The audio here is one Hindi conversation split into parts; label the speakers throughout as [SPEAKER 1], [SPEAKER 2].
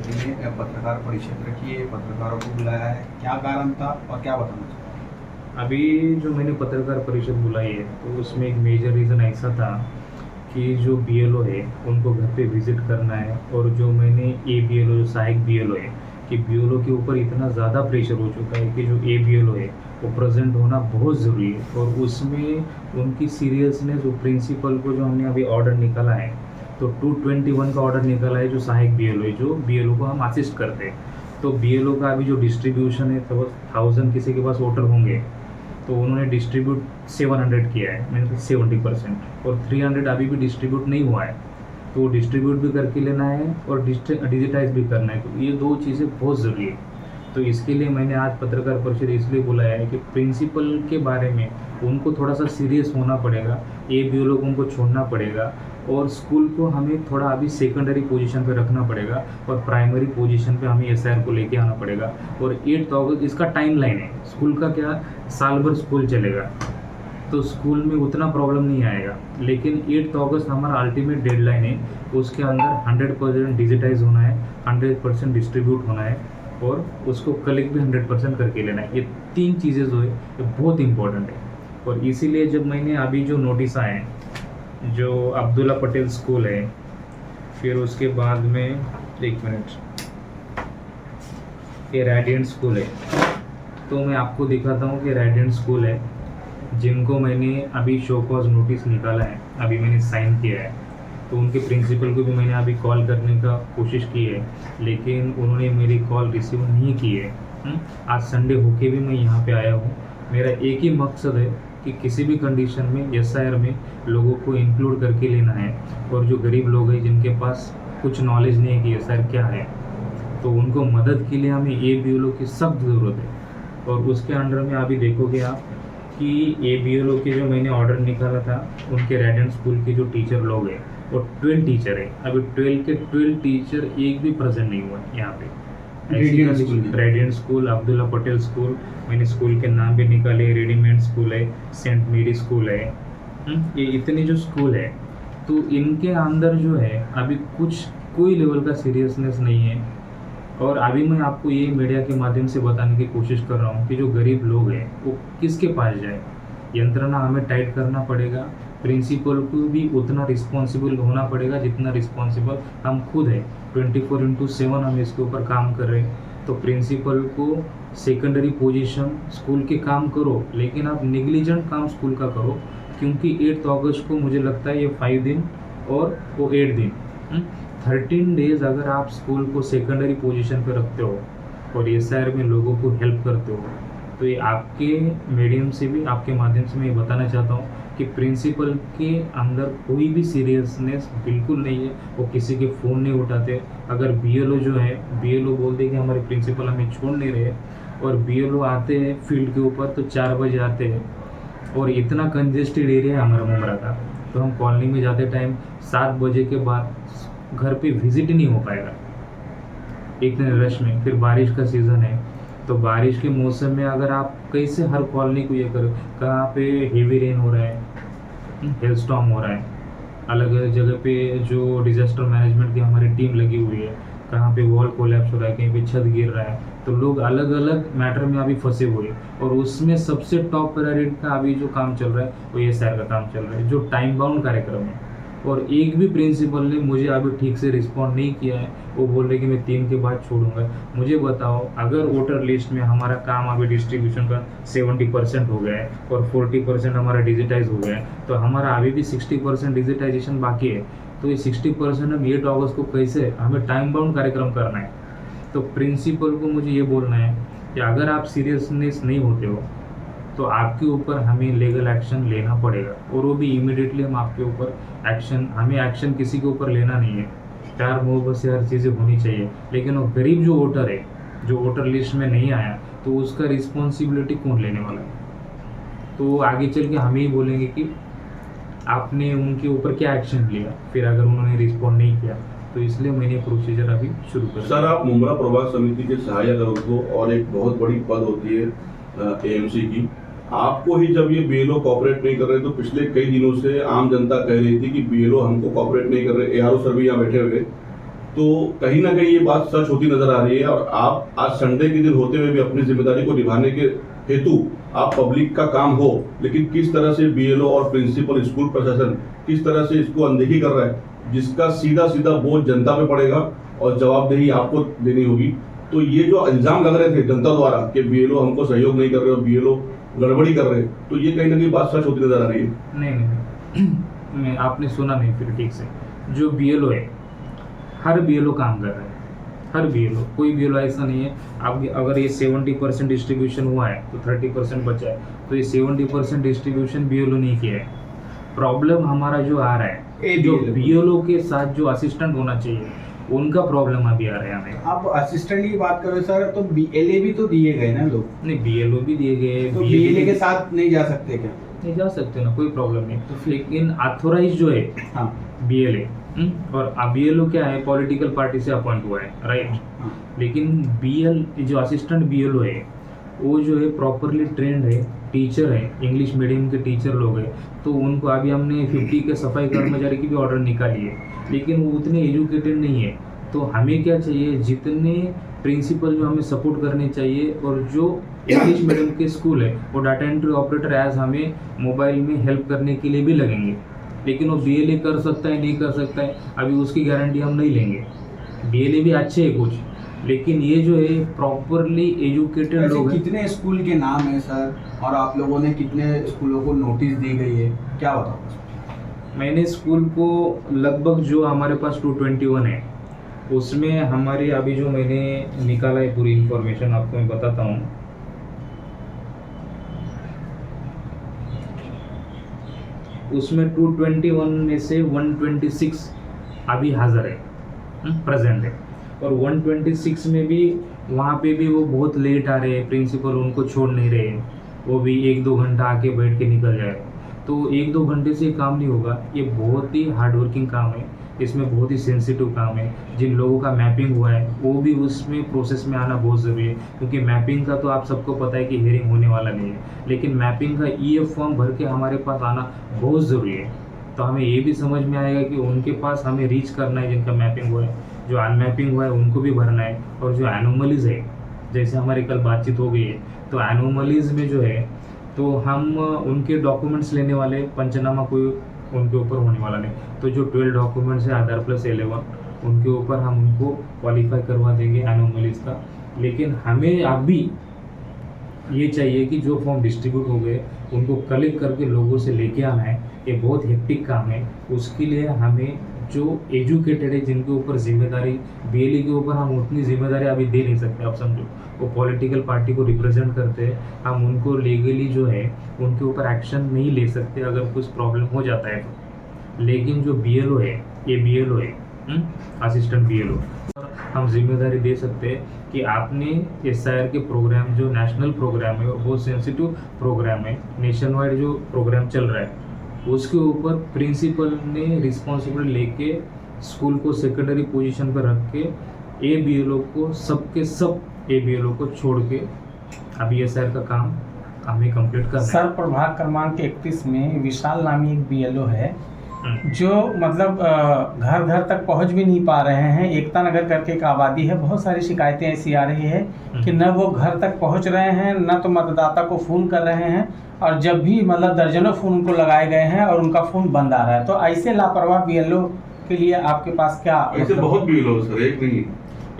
[SPEAKER 1] के लिए पत्रकार परिषद रखी है, पत्रकारों को बुलाया है, क्या कारण था और क्या बताना चाहते
[SPEAKER 2] अभी जो मैंने पत्रकार परिषद बुलाई है तो उसमें एक मेजर रीज़न ऐसा था कि जो बीएलओ है उनको घर पे विज़िट करना है, और जो मैंने ए बीएलओ जो सहायक बीएलओ है कि बीएलओ के ऊपर इतना ज़्यादा प्रेशर हो चुका है कि जो ए बीएलओ है वो प्रेजेंट होना बहुत ज़रूरी है, और उसमें उनकी सीरियसनेस जो प्रिंसिपल को जो हमने अभी ऑर्डर निकाला है तो 221 का ऑर्डर निकाला है जो सहायक बीएलओ है, जो बीएलओ को हम असिस्ट करते हैं। तो बीएलओ का अभी जो डिस्ट्रीब्यूशन है तो 1000 किसी के पास वोटर होंगे तो उन्होंने डिस्ट्रीब्यूट 700 किया है, मैंने 70%, और 300 अभी भी डिस्ट्रीब्यूट नहीं हुआ है, तो वो डिस्ट्रीब्यूट भी करके लेना है और डिजिटाइज भी करना है। तो ये दो चीज़ें बहुत ज़रूरी है। तो इसके लिए मैंने आज पत्रकार परिषद इसलिए बुलाया है कि प्रिंसिपल के बारे में उनको थोड़ा सा सीरियस होना पड़ेगा, ए बी लोग उनको छोड़ना पड़ेगा, और स्कूल को हमें थोड़ा अभी सेकेंडरी पोजीशन पे रखना पड़ेगा और प्राइमरी पोजीशन पे हमें एसआईआर को लेके आना पड़ेगा। और 8 अगस्त इसका टाइम लाइन है, स्कूल का क्या साल भर स्कूल चलेगा तो स्कूल में उतना प्रॉब्लम नहीं आएगा, लेकिन 8 अगस्त हमारा अल्टीमेट डेडलाइन है, उसके अंदर 100% डिजिटाइज होना है, 100% डिस्ट्रीब्यूट होना है, और उसको कलेक्ट भी 100% करके लेना है। ये 3 चीज़ें जो है ये बहुत इंपॉर्टेंट है। और इसीलिए जब मैंने अभी जो नोटिस आए हैं, जो अब्दुल्ला पटेल स्कूल है, फिर उसके बाद में 1 मिनट ये रेडियंट स्कूल है, तो मैं आपको दिखाता हूँ कि रेडियंट स्कूल है जिनको मैंने अभी शो कॉज नोटिस निकाला है, अभी मैंने साइन किया है। तो उनके प्रिंसिपल को भी मैंने अभी कॉल करने का कोशिश की है, लेकिन उन्होंने मेरी कॉल रिसीव नहीं की है। आज संडे होके भी मैं यहाँ पे आया हूँ। मेरा एक ही मकसद है कि किसी भी कंडीशन में एसआईआर में लोगों को इंक्लूड करके लेना है, और जो गरीब लोग हैं जिनके पास कुछ नॉलेज नहीं है कि एसआईआर क्या है, तो उनको मदद के लिए हमें ए बी की सख्त ज़रूरत है। और उसके अंडर में अभी देखोगे आप कि ए बी के जो मैंने ऑर्डर निकाला था उनके रेडियंट स्कूल के जो टीचर लोग हैं वो 12 टीचर है, अभी 12 के 12 टीचर एक भी प्रेजेंट नहीं हुआ यहाँ पे। Radiant school, Abdullah Patel school, मैंने स्कूल के नाम भी निकाले, रेडीमेड स्कूल है, सेंट मेरी स्कूल है। ये इतने जो स्कूल है तो इनके अंदर जो है अभी कोई लेवल का सीरियसनेस नहीं है। और अभी मैं आपको ये मीडिया के माध्यम से बताने की कोशिश कर रहा हूँ कि जो गरीब लोग हैं वो किसके पास जाए। यंत्रणा हमें टाइट करना पड़ेगा, प्रिंसिपल को भी उतना रिस्पॉन्सिबल होना पड़ेगा जितना रिस्पॉन्सिबल हम खुद है। 24/7 हम इसके ऊपर काम कर रहे हैं। तो प्रिंसिपल को सेकेंडरी पोजीशन स्कूल के काम करो, लेकिन आप निगलिजेंट काम स्कूल का करो, क्योंकि 8 अगस्त को मुझे लगता है ये 5 दिन और वो 8 दिन 13 डेज अगर आप स्कूल को सेकेंडरी पोजीशन पे रखते हो और एसआईआर में लोगों को हेल्प करते हो, तो ये आपके मीडियम से भी, आपके माध्यम से मैं ये बताना चाहता हूँ कि प्रिंसिपल के अंदर कोई भी सीरियसनेस बिल्कुल नहीं है। वो किसी के फ़ोन नहीं उठाते। अगर बीएलओ जो है, बीएलओ बोलते कि हमारे प्रिंसिपल हमें छोड़ नहीं रहे, और बीएलओ आते हैं फील्ड के ऊपर तो 4 बजे आते हैं, और इतना कंजेस्टेड एरिया है हमारा मुमरा का, तो हम कॉलोनी में जाते टाइम 7 बजे के बाद घर पे विजिट ही नहीं हो पाएगा एक दिन रश में। फिर बारिश का सीज़न है, तो बारिश के मौसम में अगर आप कैसे हर कॉलोनी को ये करो, कहाँ पे हेवी रेन हो रहा है, हेल स्टॉर्म हो रहा है, अलग अलग जगह पे जो डिजास्टर मैनेजमेंट की हमारी टीम लगी हुई है, कहाँ पे वॉल कोलैप्स हो रहा है, कहीं पे छत गिर रहा है, तो लोग अलग अलग मैटर में अभी फंसे हुए हैं। और उसमें सबसे टॉप प्रायोरिटी का अभी जो काम चल रहा है वो एसआईआर का काम चल रहा है, जो टाइम बाउंड कार्यक्रम है। और एक भी प्रिंसिपल ने मुझे अभी ठीक से रिस्पॉन्ड नहीं किया है। वो बोल रहे कि मैं 3 के बाद छोड़ूंगा। मुझे बताओ, अगर वोटर लिस्ट में हमारा काम अभी डिस्ट्रीब्यूशन का 70% हो गया है और 40% हमारा डिजिटाइज हो गया है, तो हमारा अभी भी 60% डिजिटाइजेशन बाकी है। तो ये 60% हम 8 अगस्त को कैसे, हमें टाइम बाउंड कार्यक्रम करना है। तो प्रिंसिपल को मुझे ये बोलना है कि अगर आप सीरियसनेस नहीं होते हो तो आपके ऊपर हमें लीगल एक्शन लेना पड़ेगा, और वो भी इमीडिएटली हम आपके ऊपर हमें एक्शन किसी के ऊपर लेना नहीं है। प्यार मोहब्बत से हर चीज़ें होनी चाहिए, लेकिन वो गरीब जो वोटर है, जो वोटर लिस्ट में नहीं आया, तो उसका रिस्पॉन्सिबिलिटी कौन लेने वाला है। तो आगे चल के हम ही बोलेंगे कि आपने उनके ऊपर क्या एक्शन लिया, फिर अगर उन्होंने रिस्पॉन्ड नहीं किया। तो इसलिए मैंने प्रोसीजर अभी शुरू कर
[SPEAKER 3] सर, आप मुमरा प्रभाग समिति के सहायक हो और एक बहुत बड़ी पद होती है एएमसी की। आपको ही जब ये बीएलओ कॉपरेट नहीं कर रहे, तो पिछले कई दिनों से आम जनता कह रही थी कि बीएलओ हमको कॉपरेट नहीं कर रहे। एआरओ सर भी यहाँ बैठे हुए, तो कहीं ना कहीं ये बात सच होती नजर आ रही है। और आप आज संडे के दिन होते हुए भी अपनी जिम्मेदारी को निभाने के हेतु आप पब्लिक का काम हो, लेकिन किस तरह से बीएलओ और प्रिंसिपल, स्कूल प्रशासन किस तरह से इसको अनदेखी कर रहा है, जिसका सीधा सीधा बोझ जनता पे पड़ेगा और जवाबदेही आपको देनी होगी। तो ये जो इल्जाम लग रहे थे जनता द्वारा कि बीएलओ हमको सहयोग नहीं कर रहे और बीएलओ गड़बड़ी कर रहे, तो ये कहीं ना कहीं बात सच होती नजर आ रही है।
[SPEAKER 2] नहीं मैं आपने सुना नहीं फिर ठीक से। जो बीएलओ है, हर बीएलओ काम कर रहा है, हर बीएलओ, कोई बीएलओ ऐसा नहीं है। आप अगर ये 70% डिस्ट्रीब्यूशन हुआ है तो 30% बचा है, तो ये 70% डिस्ट्रीब्यूशन बीएलओ नहीं किया है। प्रॉब्लम हमारा जो आ रहा है, जो बीएलओ के साथ जो असिस्टेंट होना चाहिए उनका प्रॉब्लम अभी आ रहा है हमें।
[SPEAKER 1] आप असिस्टेंट की बात करो सर, तो बीएलए भी तो दिए गए ना लोग,
[SPEAKER 2] नहीं बीएलओ भी दिए गए,
[SPEAKER 1] तो बीएलए के साथ नहीं जा सकते क्या?
[SPEAKER 2] नहीं जा सकते ना, कोई प्रॉब्लम नहीं। लेकिन ऑथोराइज जो है
[SPEAKER 1] हाँ
[SPEAKER 2] बीएलए, और बीएलओ क्या है, पॉलिटिकल पार्टी से अपॉइंट हुआ है, राइट।
[SPEAKER 1] हाँ।
[SPEAKER 2] लेकिन जो असिस्टेंट बीएलओ है वो जो है प्रॉपरली ट्रेंड है, टीचर है, इंग्लिश मीडियम के टीचर लोग हैं, तो उनको अभी हमने 50 के सफाई कर्मचारी की भी ऑर्डर निकाली है, लेकिन वो उतने एजुकेटेड नहीं है। तो हमें क्या चाहिए, जितने प्रिंसिपल जो हमें सपोर्ट करने चाहिए, और जो इंग्लिश मीडियम के स्कूल है वो डाटा एंट्री ऑपरेटर एज हमें मोबाइल में हेल्प करने के लिए भी लगेंगे। लेकिन वो बीएलए कर सकता है नहीं कर सकता है, अभी उसकी गारंटी हम नहीं लेंगे। बीएलए भी अच्छे है कुछ, लेकिन ये जो है प्रॉपरली एजुकेटेड लोग हैं।
[SPEAKER 1] कितने स्कूल के नाम है सर, और आप लोगों ने कितने स्कूलों को नोटिस दी गई है, क्या बताओ?
[SPEAKER 2] मैंने स्कूल को लगभग जो हमारे पास 221 है, उसमें हमारे अभी जो मैंने निकाला है पूरी इंफॉर्मेशन आपको मैं बताता हूँ। उसमें 221 में से 126 अभी हाजिर है, प्रेजेंट है, और 126 में भी वहाँ पे भी वो बहुत लेट आ रहे हैं, प्रिंसिपल उनको छोड़ नहीं रहे हैं, वो भी 1-2 घंटा आके बैठ के निकल जाए। तो 1-2 घंटे से काम नहीं होगा, ये बहुत ही हार्डवर्किंग काम है, इसमें बहुत ही सेंसिटिव काम है। जिन लोगों का मैपिंग हुआ है वो भी उसमें प्रोसेस में आना बहुत ज़रूरी है, क्योंकि मैपिंग का तो आप सबको पता है कि हेयरिंग होने वाला नहीं है, लेकिन मैपिंग का ईएफ फॉर्म भर के हमारे पास आना बहुत ज़रूरी है। तो हमें ये भी समझ में आएगा कि उनके पास हमें रीच करना है, जिनका मैपिंग हुआ है, जो अनमैपिंग हुआ है उनको भी भरना है, और जो एनोमलीज है, जैसे हमारी कल बातचीत हो गई है, तो एनोमलीज में जो है तो हम उनके डॉक्यूमेंट्स लेने वाले, पंचनामा कोई उनके ऊपर होने वाला नहीं। तो जो 12 डॉक्यूमेंट्स है आधार प्लस 11, उनके ऊपर हम उनको क्वालिफाई करवा देंगे एनोमलीज का। लेकिन हमें अभी ये चाहिए कि जो फॉर्म डिस्ट्रीब्यूट हो गए उनको कलेक्ट करके लोगों से लेके आना है, ये बहुत हेक्टिक काम है। उसके लिए हमें जो एजुकेटेड है, जिनके ऊपर जिम्मेदारी, बीएलए के ऊपर हम उतनी जिम्मेदारी अभी दे नहीं सकते। आप समझो, वो पॉलिटिकल पार्टी को रिप्रेजेंट करते हैं, हम उनको लीगली जो है उनके ऊपर एक्शन नहीं ले सकते अगर कुछ प्रॉब्लम हो जाता है तो। लेकिन जो बीएलओ है, ये बीएलओ है, असिस्टेंट बीएलओ, हम जिम्मेदारी दे सकते हैं कि आपने एसआईआर के प्रोग्राम, जो नेशनल प्रोग्राम है, बहुत सेंसिटिव प्रोग्राम है, नेशन वाइड जो प्रोग्राम चल रहा है, उसके ऊपर प्रिंसिपल ने रिस्पॉन्सिबिलिटी लेके स्कूल को सेकेंडरी पोजीशन पर रख के ए बीएलओ को, सबके सब ए बीएलओ को छोड़ के अभी एसआईआर का काम हमें कंप्लीट करना है।
[SPEAKER 4] सर, प्रभाग क्रमांक 31 में विशाल नामी एक बीएलओ है, जो मतलब घर घर तक पहुंच भी नहीं पा रहे हैं। एकता नगर करके एक आबादी है, बहुत सारी शिकायतें ऐसी आ रही है कि न वो घर तक पहुंच रहे हैं, न तो मतदाता को फ़ोन कर रहे हैं, और जब भी मतलब दर्जनों फ़ोन उनको लगाए गए हैं और उनका फ़ोन बंद आ रहा है। तो ऐसे लापरवाह बीएलओ के लिए आपके पास क्या
[SPEAKER 3] ऐसे बहुत बीएलओ सर, एक नहीं।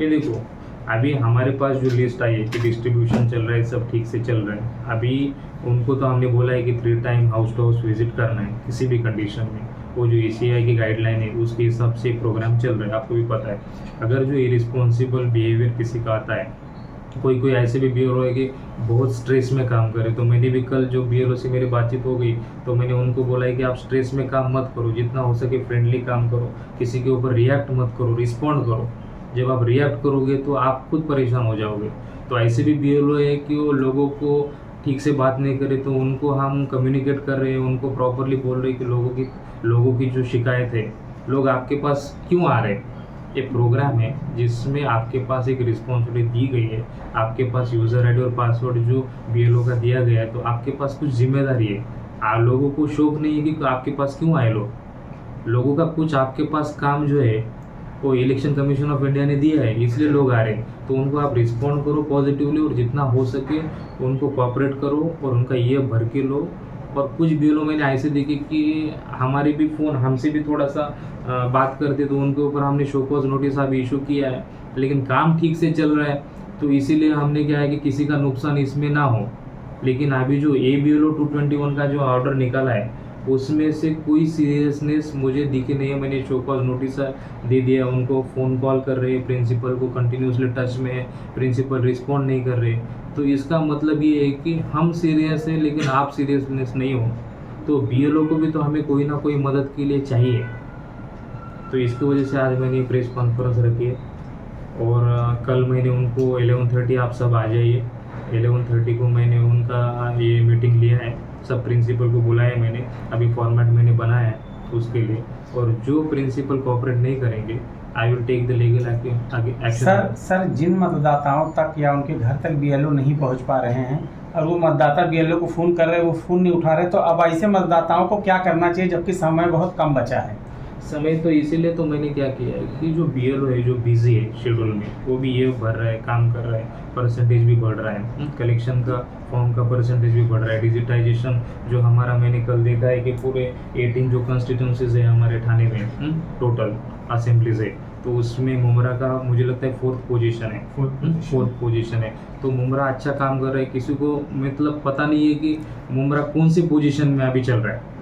[SPEAKER 2] ये देखो, अभी हमारे पास जो लिस्ट आई है कि डिस्ट्रीब्यूशन चल रहा है, सब ठीक से चल रहा है। अभी उनको तो हमने बोला है कि 3 time house to house visit करना है किसी भी कंडीशन में। वो जो ECI की गाइडलाइन है उसके हिसाब से प्रोग्राम चल रहा है, आपको भी पता है। अगर जो इरिस्पॉन्सिबल बिहेवियर किसी का आता है, कोई ऐसे भी बीएलओ है कि बहुत स्ट्रेस में काम करे, तो मैंने भी कल जो बीएलओ से मेरी बातचीत हो गई तो मैंने उनको बोला है कि आप स्ट्रेस में काम मत करो, जितना हो सके फ्रेंडली काम करो, किसी के ऊपर रिएक्ट मत करो, रिस्पॉन्ड करो। जब आप रिएक्ट करोगे तो आप खुद परेशान हो जाओगे। तो ऐसे भी बीएलओ है कि वो लोगों को ठीक से बात नहीं करे, तो उनको हम कम्युनिकेट कर रहे हैं, उनको प्रॉपरली बोल रहे हैं कि लोगों की जो शिकायत है, लोग आपके पास क्यों आ रहे हैं। ये प्रोग्राम है जिसमें आपके पास एक रिस्पॉन्सिबिलिटी दी गई है, आपके पास यूज़र आईडी और पासवर्ड जो बीएलओ का दिया गया है, तो आपके पास कुछ जिम्मेदारी है। आप लोगों को शौक नहीं है कि आपके पास क्यों आए लोगों का कुछ आपके पास काम जो है वो इलेक्शन कमीशन ऑफ इंडिया ने दिया है, इसलिए लोग आ रहे हैं। तो उनको आप रिस्पॉन्ड करो पॉजिटिवली और जितना हो सके उनको कोऑपरेट करो और उनका ये भर के लो। और कुछ बीएलओ मैंने ऐसे देखे कि हमारे भी फ़ोन हमसे भी थोड़ा सा बात करते, तो उनके ऊपर हमने शो कॉज नोटिस अभी इशू किया है, लेकिन काम ठीक से चल रहा है। तो इसीलिए हमने क्या है कि किसी का नुकसान इसमें ना हो। लेकिन अभी जो ABLO 221 का जो ऑर्डर निकाला है उसमें से कोई सीरियसनेस मुझे दिखी नहीं है। मैंने शो कॉज नोटिस दे दिया, उनको फ़ोन कॉल कर रहे हैं, प्रिंसिपल को कंटिन्यूसली टच में है, प्रिंसिपल रिस्पॉन्ड नहीं कर रहे। तो इसका मतलब ये है कि हम सीरियस हैं लेकिन आप सीरियसनेस नहीं हो। तो BLO को भी तो हमें कोई ना कोई मदद के लिए चाहिए। तो इसकी वजह से आज मैंने प्रेस कॉन्फ्रेंस रखी है और कल मैंने उनको 11:30 आप सब आ जाइए। 11:30 को मैंने उनका ये मीटिंग लिया है, सब प्रिंसिपल को बुलाया है मैंने, अभी फॉर्मेट मैंने बनाया है उसके लिए। और जो प्रिंसिपल कोऑपरेट नहीं करेंगे I will take the legal action.
[SPEAKER 4] Sir जिन मतदाताओं तक या उनके घर तक BLO नहीं पहुंच पा रहे हैं और वो मतदाता BLO को फ़ोन कर रहे हैं, वो फ़ोन नहीं उठा रहे, तो अब ऐसे मतदाताओं को क्या करना चाहिए जबकि समय बहुत कम बचा है?
[SPEAKER 2] समय तो इसीलिए तो मैंने क्या किया है कि जो BLO है जो बिजी है शेड्यूल में, वो भी ये भर रहा है, काम कर रहा है, परसेंटेज भी बढ़ रहा है, कलेक्शन का फॉर्म का परसेंटेज भी बढ़ रहा है, डिजिटाइजेशन जो हमारा मैंने कल देखा है कि पूरे 18 जो कॉन्स्टिट्यूंसीज है हमारे थाने में टोटल असेंबलीज है, तो उसमें मुमरा का मुझे लगता है 4th पोजीशन है। तो मुमरा अच्छा काम कर रहा है, किसी को मतलब पता नहीं है कि मुमरा कौन सी पोजीशन में अभी चल रहा है,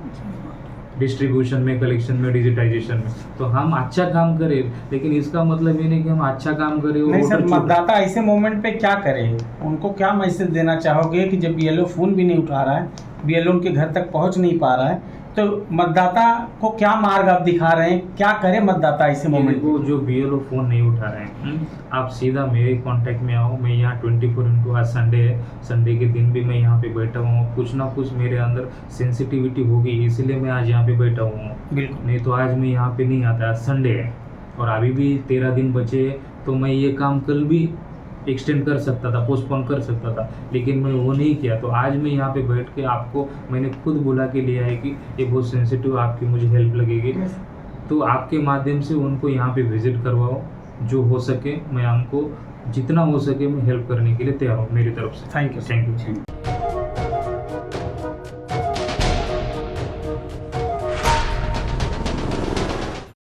[SPEAKER 2] डिस्ट्रीब्यूशन में, कलेक्शन में, डिजिटाइजेशन में। तो हम अच्छा काम करें, लेकिन इसका मतलब ये नहीं कि हम अच्छा काम करें और
[SPEAKER 4] नहीं सर,
[SPEAKER 2] वोटर
[SPEAKER 4] मतदाता ऐसे मोमेंट पे क्या करे? उनको क्या मैसेज देना चाहोगे कि जब BLO फ़ोन भी नहीं उठा रहा है, BLO उनके घर तक पहुंच नहीं पा रहा है, तो मतदाता को क्या मार्ग आप दिखा रहे हैं? क्या करे मतदाता ऐसे मोमेंट
[SPEAKER 2] को जो BLO फ़ोन नहीं उठा रहे हैं, आप सीधा मेरे कांटेक्ट में आओ। मैं यहाँ 24/7 आज संडे है, संडे के दिन भी मैं यहाँ पे बैठा हुआ हूँ। कुछ ना कुछ मेरे अंदर सेंसिटिविटी होगी, इसीलिए मैं आज यहाँ पे बैठा हुआ हूँ।
[SPEAKER 4] बिल्कुल
[SPEAKER 2] नहीं तो आज मैं यहाँ पे नहीं आता। आज संडे है और अभी भी 13 दिन बचे हैं, तो मैं ये काम कल भी एक्सटेंड कर सकता था, पोस्टपोन कर सकता था, लेकिन मैं वो नहीं किया। तो आज मैं यहाँ पे बैठ के आपको मैंने खुद बुला के लिया है कि ये बहुत सेंसिटिव, आपकी मुझे हेल्प लगेगी। तो आपके माध्यम से उनको यहाँ पे विजिट करवाओ, जो हो सके मैं आपको जितना हो सके मैं हेल्प करने के लिए तैयार हूँ मेरी तरफ से।
[SPEAKER 4] Thank you.